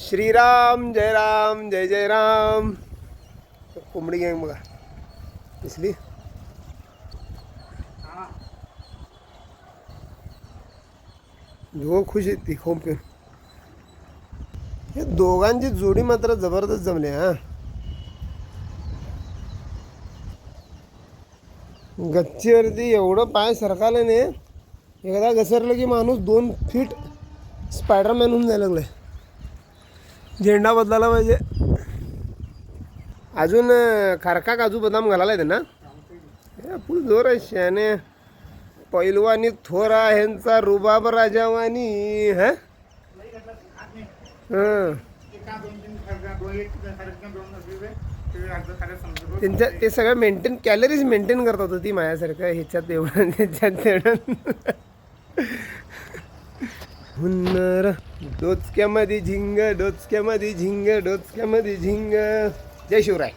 श्रीराम जय राम जय जय राम. कोंबडी गँग बघा दिसली. दोघं खुश आहेत ती खूप. हे दोघांची जोडी मात्र जबरदस्त जमली हा. गच्चीवरती एवढं पाय सरकाले ने एकदा घसरलं की माणूस 2 फीट स्पायडरमॅन होऊन जायला लागलाय. झेंडा बदलायला पाहिजे. अजून खारका काजू बदाम घालायला येते ना. फुल जोर आहे शाने. पैलवानी थोरा ह्यांचा रुबाब राजावानी. हा त्यांच्या ते सगळं मेंटेन कॅलरीज मेंटेन करत होती माझ्यासारखं ह्याच्यात एवढं त्याच्यात तेवढं. हुन्नर डोचक्यामध्ये झिंग डोचक्यामध्ये झिंग डोचक्यामध्ये झिंग. जय शिवराय.